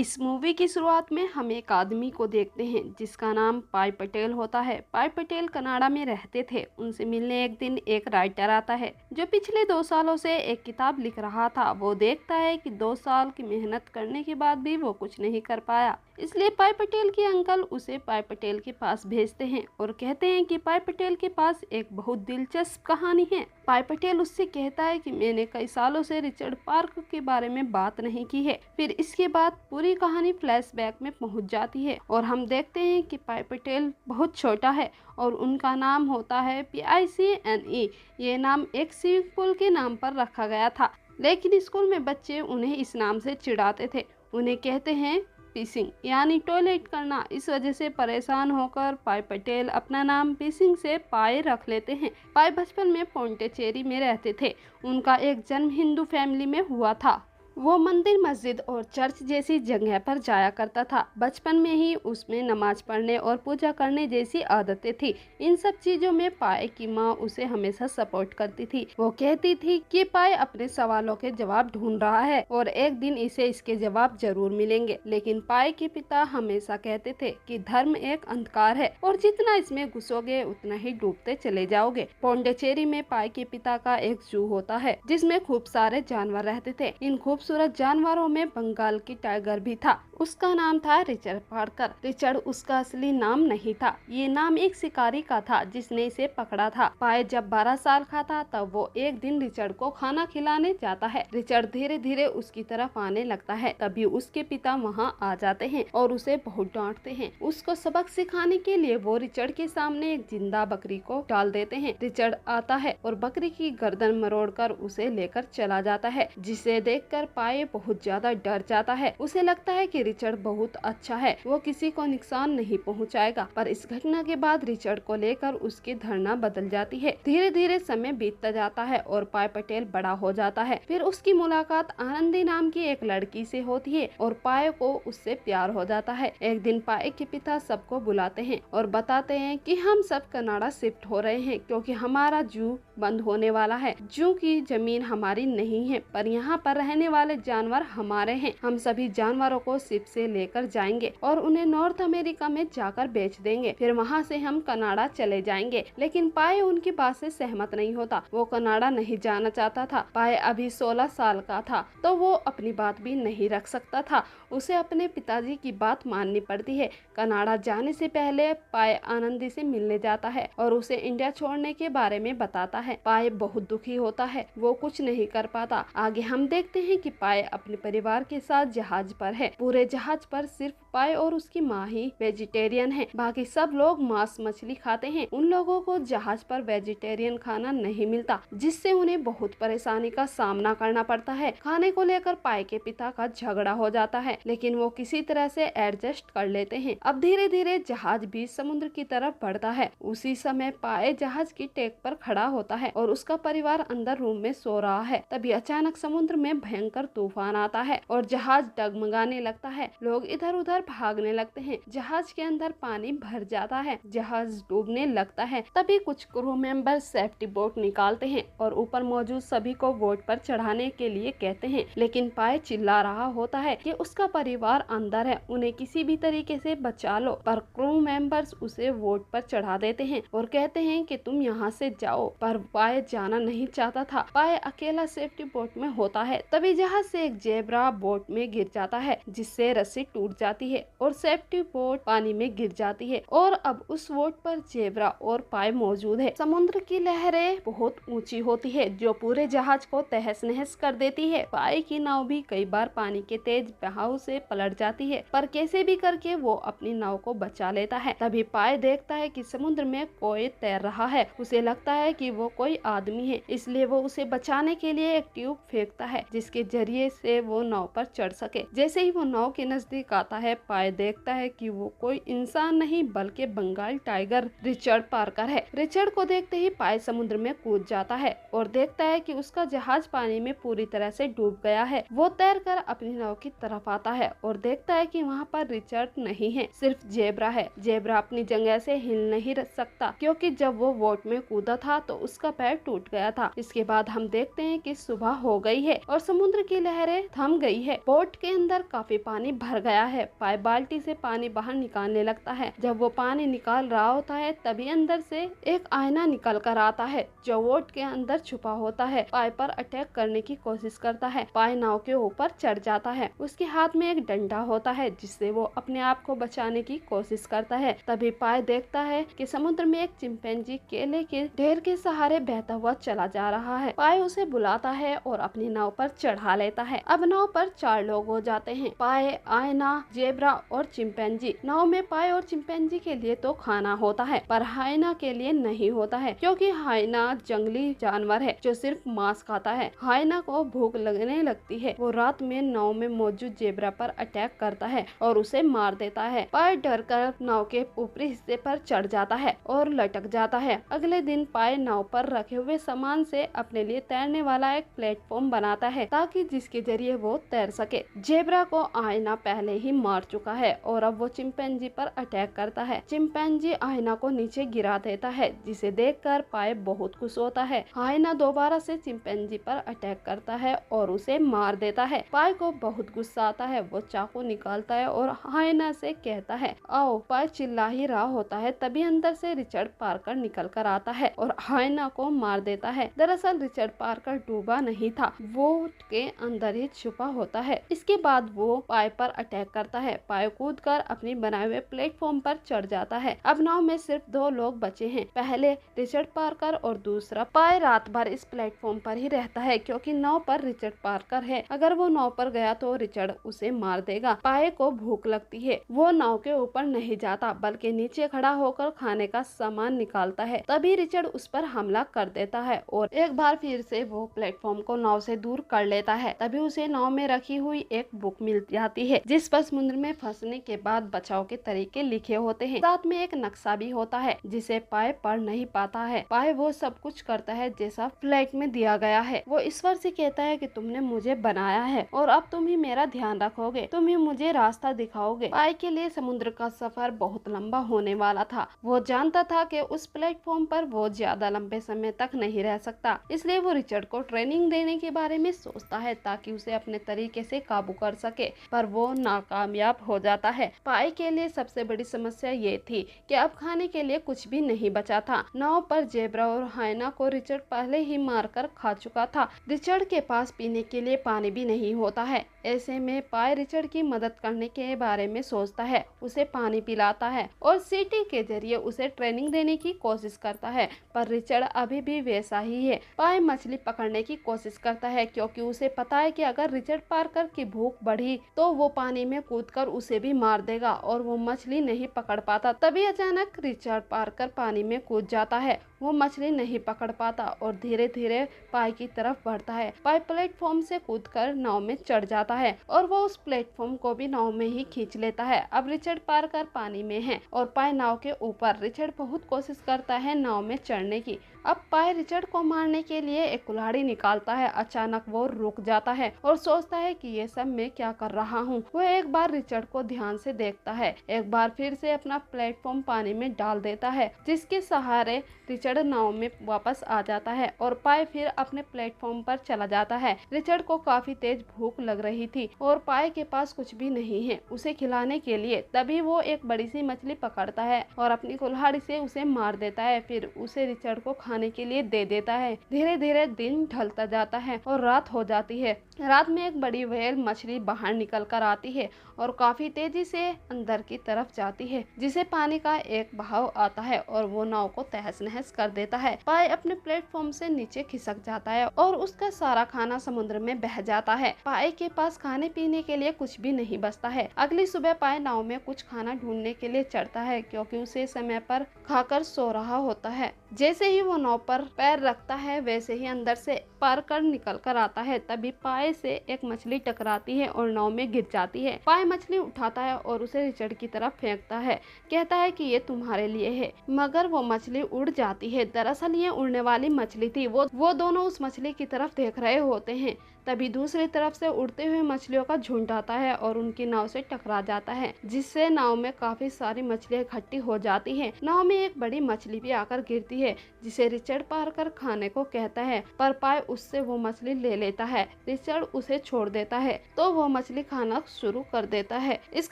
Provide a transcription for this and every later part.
इस मूवी की शुरुआत में हम एक आदमी को देखते हैं जिसका नाम पाई पटेल होता है। पाई पटेल कनाडा में रहते थे। उनसे मिलने एक दिन एक राइटर आता है जो पिछले 2 सालों से एक किताब लिख रहा था। वो देखता है कि 2 साल की मेहनत करने के बाद भी वो कुछ नहीं कर पाया। इसलिए पाई पटेल के अंकल उसे पाई पटेल के पास भेजते हैं और कहते हैं कि पाई पटेल के पास एक बहुत दिलचस्प कहानी है। पाई पटेल उससे कहता है कि मैंने कई सालों से रिचर्ड पार्क के बारे में बात नहीं की है। फिर इसके बाद पूरी कहानी फ्लैशबैक में पहुंच जाती है और हम देखते हैं कि पाई पटेल बहुत छोटा है और उनका नाम होता है PICNE। ये नाम एक स्विमिंग पूल के नाम पर रखा गया था, लेकिन स्कूल में बच्चे उन्हें इस नाम से चिढ़ाते थे। उन्हें कहते हैं पिसिंग यानी टॉयलेट करना। इस वजह से परेशान होकर पाई पटेल अपना नाम पिसिंग से पाई रख लेते हैं। पाई बचपन में पोंडिचेरी में रहते थे। उनका एक जन्म हिंदू फैमिली में हुआ था। वो मंदिर, मस्जिद और चर्च जैसी जगह पर जाया करता था। बचपन में ही उसमें नमाज पढ़ने और पूजा करने जैसी आदतें थी। इन सब चीजों में पाई की माँ उसे हमेशा सपोर्ट करती थी। वो कहती थी कि पाई अपने सवालों के जवाब ढूंढ रहा है और एक दिन इसे इसके जवाब जरूर मिलेंगे। लेकिन पाई के पिता हमेशा कहते थे कि धर्म एक अंधकार है और जितना इसमें घुसोगे उतना ही डूबते चले जाओगे। पोंडिचेरी में पाई के पिता का एक जू होता है जिसमें खूब सारे जानवर रहते थे। इन खूबसूरत जानवरों में बंगाल की टाइगर भी था। उसका नाम था रिचर्ड पार्कर। रिचर्ड उसका असली नाम नहीं था। ये नाम एक शिकारी का था जिसने इसे पकड़ा था। पाई जब 12 साल का था तब वो एक दिन रिचर्ड को खाना खिलाने जाता है। रिचर्ड धीरे धीरे उसकी तरफ आने लगता है। तभी उसके पिता वहाँ आ जाते हैं और उसे बहुत डांटते हैं। उसको सबक सिखाने के लिए वो रिचर्ड के सामने एक जिंदा बकरी को डाल देते हैं। रिचर्ड आता है और बकरी की गर्दन मरोड़कर उसे लेकर चला जाता है, जिसे देखकर पाई बहुत ज्यादा डर जाता है। उसे लगता है कि रिचर्ड बहुत अच्छा है, वो किसी को नुकसान नहीं पहुंचाएगा। पर इस घटना के बाद रिचर्ड को लेकर उसकी धारणा बदल जाती है। धीरे धीरे समय बीतता जाता है और पाई पटेल बड़ा हो जाता है। फिर उसकी मुलाकात आनंदी नाम की एक लड़की से होती है और पाई को उससे प्यार हो जाता है। एक दिन पाई के पिता सबको बुलाते हैं और बताते हैं कि हम सब कनाडा शिफ्ट हो रहे हैं क्योंकि हमारा जू बंद होने वाला है। जू की जमीन हमारी नहीं है पर यहाँ पर रहने वाले जानवर हमारे हैं। हम सभी जानवरों को शिप से लेकर जाएंगे और उन्हें नॉर्थ अमेरिका में जाकर बेच देंगे। फिर वहाँ से हम कनाडा चले जाएंगे। लेकिन पाई उनकी बात से सहमत नहीं होता। वो कनाडा नहीं जाना चाहता था। पाई अभी 16 साल का था तो वो अपनी बात भी नहीं रख सकता था। उसे अपने पिताजी की बात माननी पड़ती है। कनाडा जाने से पहले पाई आनंदी से मिलने जाता है और उसे इंडिया छोड़ने के बारे में बताता है। पाई बहुत दुखी होता है। वो कुछ नहीं कर पाता। आगे हम देखते हैं कि पाई अपने परिवार के साथ जहाज पर है। पूरे जहाज पर सिर्फ पाई और उसकी माँ ही वेजिटेरियन है। बाकी सब लोग मांस मछली खाते हैं। उन लोगों को जहाज पर वेजिटेरियन खाना नहीं मिलता, जिससे उन्हें बहुत परेशानी का सामना करना पड़ता है। खाने को लेकर पाई के पिता का झगड़ा हो जाता है, लेकिन वो किसी तरह से एडजस्ट कर लेते हैं। अब धीरे धीरे जहाज भी समुद्र की तरफ बढ़ता है। उसी समय पाई जहाज की टेक पर खड़ा होता है और उसका परिवार अंदर रूम में सो रहा है। तभी अचानक समुद्र में भयंकर तूफान आता है और जहाज डगमगाने लगता है। लोग इधर उधर भागने लगते हैं। जहाज के अंदर पानी भर जाता है। जहाज डूबने लगता है। तभी कुछ क्रू मेंबर सेफ्टी बोट निकालते हैं और ऊपर मौजूद सभी को बोट पर चढ़ाने के लिए कहते हैं, लेकिन पाई चिल्ला रहा होता है कि उसका परिवार अंदर है, उन्हें किसी भी तरीके से बचा लो। पर क्रू मेंबर्स उसे बोट पर चढ़ा देते हैं और कहते हैं कि तुम यहाँ से जाओ। पर पाई जाना नहीं चाहता था। पाई अकेला सेफ्टी बोट में होता है। तभी जहाज से एक जेब्रा बोट में गिर जाता है, जिससे रस्सी टूट जाती है और सेफ्टी बोट पानी में गिर जाती है और अब उस बोट पर जेब्रा और पाई मौजूद है। समुद्र की लहरें बहुत ऊंची होती है जो पूरे जहाज को तहस नहस कर देती है। पाई की नाव भी कई बार पानी के तेज बहाव से पलट जाती है, पर कैसे भी करके वो अपनी नाव को बचा लेता है। तभी पाई देखता है कि समुद्र में कोई तैर रहा है। उसे लगता है कि वो कोई आदमी है, इसलिए वो उसे बचाने के लिए एक ट्यूब फेंकता है जिसके जरिए से वो नाव पर चढ़ सके। जैसे ही वो नाव के नजदीक आता है, पाई देखता है कि वो कोई इंसान नहीं बल्कि बंगाल टाइगर रिचर्ड पार्कर है। रिचर्ड को देखते ही पाई समुद्र में कूद जाता है और देखता है कि उसका जहाज पानी में पूरी तरह से डूब गया है। वो तैरकर अपनी नाव की तरफ आता है और देखता है कि वहाँ पर रिचर्ड नहीं है, सिर्फ जेब्रा है। जेब्रा अपनी जगह से हिल नहीं सकता क्योंकि जब वो बोट में कूदा था तो उसका पैर टूट गया था। इसके बाद हम देखते हैं कि सुबह हो गई है और समुद्र समुद्र की लहरें थम गई है। बोट के अंदर काफी पानी भर गया है। पाय बाल्टी से पानी बाहर निकालने लगता है। जब वो पानी निकाल रहा होता है तभी अंदर से एक आईना निकल कर आता है जो बोट के अंदर छुपा होता है। पाय पर अटैक करने की कोशिश करता है। पाय नाव के ऊपर चढ़ जाता है। उसके हाथ में एक डंडा होता है जिससे वो अपने आप को बचाने की कोशिश करता है। तभी पाय देखता है कि समुद्र में एक चिंपैंजी केले के ढेर के सहारे बहता हुआ चला जा रहा है। पाय उसे बुलाता है और अपनी नाव पर चढ़ा लेता है। अब नाव पर 4 लोग हो जाते हैं, पाय, आयना, जेब्रा और चिंपैंजी। नाव में पाय और चिंपैंजी के लिए तो खाना होता है पर हाइना के लिए नहीं होता है, क्योंकि हाइना जंगली जानवर है जो सिर्फ मांस खाता है। हाइना को भूख लगने लगती है। वो रात में नाव में मौजूद जेब्रा पर अटैक करता है और उसे मार देता है। पाय डर कर नाव के ऊपरी हिस्से पर चढ़ जाता है और लटक जाता है। अगले दिन पाय नाव पर रखे हुए सामान से अपने लिए तैरने वाला एक प्लेटफॉर्म बनाता है ताकि जिसके जरिए वो तैर सके। जेब्रा को आयना पहले ही मार चुका है और अब वो चिंपैंजी पर अटैक करता है। चिंपैंजी आयना को नीचे गिरा देता है जिसे देखकर पाय बहुत खुश होता है। आयना दोबारा से चिंपैंजी पर अटैक करता है और उसे मार देता है। पाय को बहुत गुस्सा आता है। वो चाकू निकालता है और आयना से कहता है आओ। पाय चिल्ला ही रहा होता है तभी अंदर से रिचर्ड पार्कर निकल कर आता है और आयना को मार देता है। दरअसल रिचर्ड पार्कर डूबा नहीं था, वो के अंदर ही छुपा होता है। इसके बाद वो पाय पर अटैक करता है। पाय कूदकर अपनी बनाए हुए प्लेटफॉर्म पर चढ़ जाता है। अब नाव में सिर्फ 2 लोग बचे हैं, पहले रिचर्ड पार्कर और दूसरा पाय। रात भर इस प्लेटफॉर्म पर ही रहता है क्योंकि नाव पर रिचर्ड पार्कर है। अगर वो नाव पर गया तो रिचर्ड उसे मार देगा। पाय को भूख लगती है। वो नाव के ऊपर नहीं जाता बल्कि नीचे खड़ा होकर खाने का सामान निकालता है। तभी रिचर्ड उस पर हमला कर देता है और एक बार फिर से वो प्लेटफॉर्म को नाव से दूर कर लेता है। तभी उसे नाव में रखी हुई एक बुक मिल जाती है जिस पर समुद्र में फंसने के बाद बचाव के तरीके लिखे होते हैं। साथ में एक नक्शा भी होता है जिसे पाय पढ़ नहीं पाता है। पाय वो सब कुछ करता है जैसा फ्लाइट में दिया गया है। वो ईश्वर से कहता है कि तुमने मुझे बनाया है और अब तुम ही मेरा ध्यान रखोगे, तुम ही मुझे रास्ता दिखाओगे। पाय के लिए समुद्र का सफर बहुत लंबा होने वाला था। वो जानता था कि उस प्लेटफॉर्म पर वो ज्यादा लंबे समय तक नहीं रह सकता, इसलिए वो रिचर्ड को ट्रेनिंग देने के बारे में सोचता है ताकि उसे अपने तरीके से काबू कर सके, पर वो नाकामयाब हो जाता है। पाय के लिए सबसे बड़ी समस्या ये थी कि अब खाने के लिए कुछ भी नहीं बचा था। नाव पर जेब्रा और हाइना को रिचर्ड पहले ही मारकर खा चुका था। रिचर्ड के पास पीने के लिए पानी भी नहीं होता है। ऐसे में पाय रिचर्ड की मदद करने के बारे में सोचता है, उसे पानी पिलाता है और सीटी के जरिए उसे ट्रेनिंग देने की कोशिश करता है, पर रिचर्ड अभी भी वैसा ही है। पाय मछली पकड़ने की कोशिश करता है क्योंकि उसे पता है कि अगर रिचर्ड पार्कर की भूख बढ़ी तो वो पानी में कूदकर उसे भी मार देगा और वो मछली नहीं पकड़ पाता। तभी अचानक रिचर्ड पार्कर पानी में कूद जाता है। वो मछली नहीं पकड़ पाता और धीरे धीरे पाय की तरफ बढ़ता है। पाय प्लेटफॉर्म से कूदकर नाव में चढ़ जाता है और वो उस प्लेटफॉर्म को भी नाव में ही खींच लेता है। अब रिचर्ड पार्कर पानी में है और पाय नाव के ऊपर। रिचर्ड बहुत कोशिश करता है नाव में चढ़ने की। अब पाय रिचर्ड को मारने के लिए एक कुल्हाड़ी निकालता है। अचानक वो रुक जाता है और सोचता है कि ये सब मैं क्या कर रहा हूँ। वो एक बार रिचर्ड को ध्यान से देखता है, एक बार फिर से अपना प्लेटफॉर्म पानी में डाल देता है जिसके सहारे रिचर्ड नाव में वापस आ जाता है और पाय फिर अपने प्लेटफॉर्म पर चला जाता है। रिचर्ड को काफी तेज भूख लग रही थी और पाय के पास कुछ भी नहीं है उसे खिलाने के लिए। तभी वो एक बड़ी सी मछली पकड़ता है और अपनी कुल्हाड़ी से उसे मार देता है, फिर उसे रिचर्ड को खाने के लिए दे देता है। धीरे धीरे दिन ढलता जाता है और रात हो जाती है। रात में एक बड़ी व्हेल मछली बाहर निकल कर आती है और काफी तेजी से अंदर की तरफ जाती है जिसे पानी का एक बहाव आता है और वो नाव को तहस नहस कर देता है। पाय अपने प्लेटफॉर्म से नीचे खिसक जाता है और उसका सारा खाना समुद्र में बह जाता है। पाय के पास खाने पीने के लिए कुछ भी नहीं बचता है। अगली सुबह पाय नाव में कुछ खाना ढूंढने के लिए चढ़ता है क्योंकि उसे समय पर खाकर सो रहा होता है। जैसे ही वो नाव पर पैर रखता है वैसे ही अंदर से पार्कर निकल कर आता है। तभी पाय से एक मछली टकराती है और नाव में गिर जाती है। पाय मछली उठाता है और उसे रिचर्ड की तरफ फेंकता है, कहता है कि ये तुम्हारे लिए है, मगर वो मछली उड़ जाती है। दरअसल ये उड़ने वाली मछली थी। वो दोनों उस मछली की तरफ देख रहे होते हैं तभी दूसरी तरफ से उड़ते हुए मछलियों का झुंड आता है और उनकी नाव से टकरा जाता है, जिससे नाव में काफी सारी मछलियां इकट्ठी हो जाती हैं। नाव में एक बड़ी मछली भी आकर गिरती है, जिसे रिचर्ड पार्कर खाने को कहता है, पर पाई उससे वो मछली ले लेता है। रिचर्ड उसे छोड़ देता है तो वो मछली खाना शुरू कर देता है। इस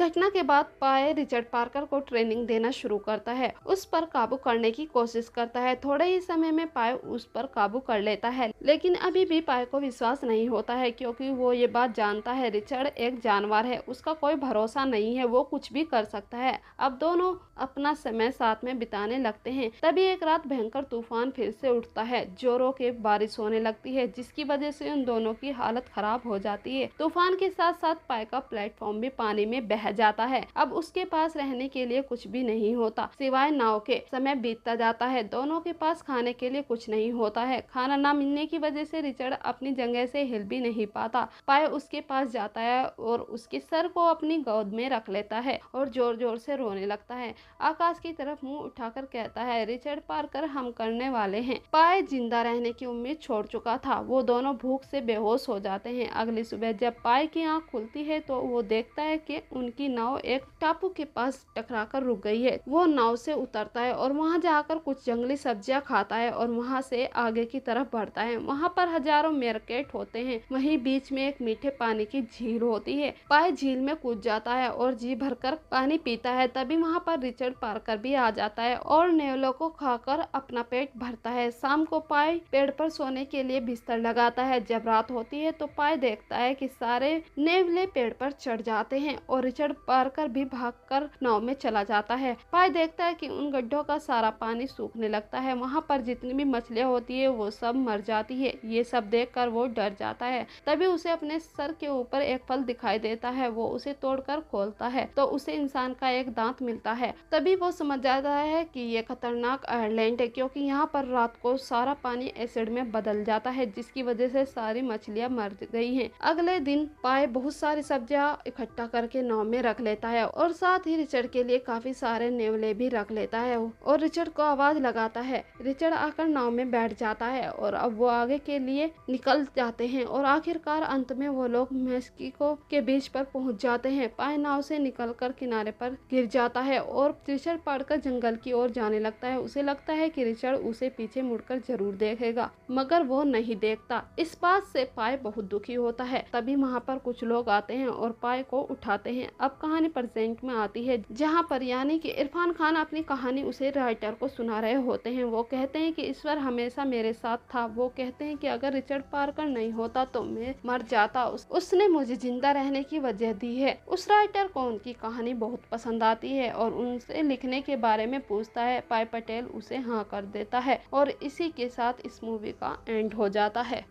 घटना के बाद पाई रिचर्ड पार्कर को ट्रेनिंग देना शुरू करता है, उस पर काबू करने की कोशिश करता है। थोड़े ही समय में पाई उस पर काबू कर लेता है, लेकिन अभी भी पाई को विश्वास नहीं होता है, क्योंकि वो ये बात जानता है रिचर्ड एक जानवर है, उसका कोई भरोसा नहीं है, वो कुछ भी कर सकता है। अब दोनों अपना समय साथ में बिताने लगते हैं। तभी एक रात भयंकर तूफान फिर से उठता है, जोरों के बारिश होने लगती है, जिसकी वजह से उन दोनों की हालत खराब हो जाती है। तूफान के साथ साथ पाई का प्लेटफॉर्म भी पानी में बह जाता है। अब उसके पास रहने के लिए कुछ भी नहीं होता सिवाय नाव के। समय बीतता जाता है, दोनों के पास खाने के लिए कुछ नहीं होता है। खाना न मिलने की वजह से रिचर्ड अपनी जगह से हिल भी नहीं पाता। पाई उसके पास जाता है और उसके सर को अपनी गोद में रख लेता है और जोर जोर से रोने लगता है। आकाश की तरफ मुंह उठाकर कहता है, रिचर्ड पार्कर, हम करने वाले हैं। पाई जिंदा रहने की उम्मीद छोड़ चुका था। वो दोनों भूख से बेहोश हो जाते हैं। अगली सुबह जब पाई की आंख खुलती है तो वो देखता है कि उनकी नाव एक टापू के पास टकराकर रुक गई है। वो नाव से उतरता है और वहां जाकर कुछ जंगली सब्जियां खाता है और वहां से आगे की तरफ बढ़ता है। वहां पर हजारों मेरकेट होते हैं। वहीं बीच में एक मीठे पानी की झील होती है। पाई झील में कूद जाता है और जी भरकर पानी पीता है। तभी वहां पर रिचर्ड पार्कर भी आ जाता है और नेवलों को खाकर अपना पेट भरता है। शाम को पाई पेड़ पर सोने के लिए बिस्तर लगाता है। जब रात होती है तो पाई देखता है कि सारे नेवले पेड़ पर चढ़ जाते हैं और रिचर्ड पार्कर भी भागकर नाव में चला जाता है। पाई देखता है कि उन गड्ढों का सारा पानी सूखने लगता है। वहां पर जितनी भी मछलियां होती है वो सब मर जाती है। ये सब देखकर वो डर जाता है। तभी उसे अपने सर के ऊपर एक फल दिखाई देता है। वो उसे तोड़कर खोलता है तो उसे इंसान का एक दांत मिलता है। तभी वो समझ जाता है कि ये खतरनाक आयरलैंड है, क्योंकि यहाँ पर रात को सारा पानी एसिड में बदल जाता है, जिसकी वजह से सारी मछलियां मर गई हैं। अगले दिन पाई बहुत सारी सब्जियां इकट्ठा करके नाव में रख लेता है और साथ ही रिचर्ड के लिए काफी सारे नेवले भी रख लेता है और रिचर्ड को आवाज लगाता है। रिचर्ड आकर नाव में बैठ जाता है और अब वो आगे के लिए निकल जाते हैं और आखिरकार अंत में वो लोग मेक्सिको के बीच पर पहुंच जाते हैं। पाई नाव से निकलकर किनारे पर गिर जाता है और रिचर्ड पड़कर जंगल की ओर जाने लगता है। उसे लगता है कि रिचर्ड उसे पीछे मुड़कर जरूर देखेगा, मगर वो नहीं देखता। इस बात से पाई बहुत दुखी होता है। तभी वहाँ पर कुछ लोग आते हैं और पाई को उठाते हैं। अब कहानी प्रेजेंट में आती है, जहाँ पर यानी कि इरफान खान अपनी कहानी उसे राइटर को सुना रहे होते हैं। वो कहते हैं कि ईश्वर हमेशा मेरे साथ था। वो कहते हैं कि अगर रिचर्ड पार्कर नहीं होता तो मैं मर जाता। उसने मुझे जिंदा रहने की वजह दी है। उस राइटर को उनकी कहानी बहुत पसंद आती है और उनसे लिखने के बारे में पूछता है। पाई पटेल उसे हाँ कर देता है और इसी के साथ इस मूवी का एंड हो जाता है।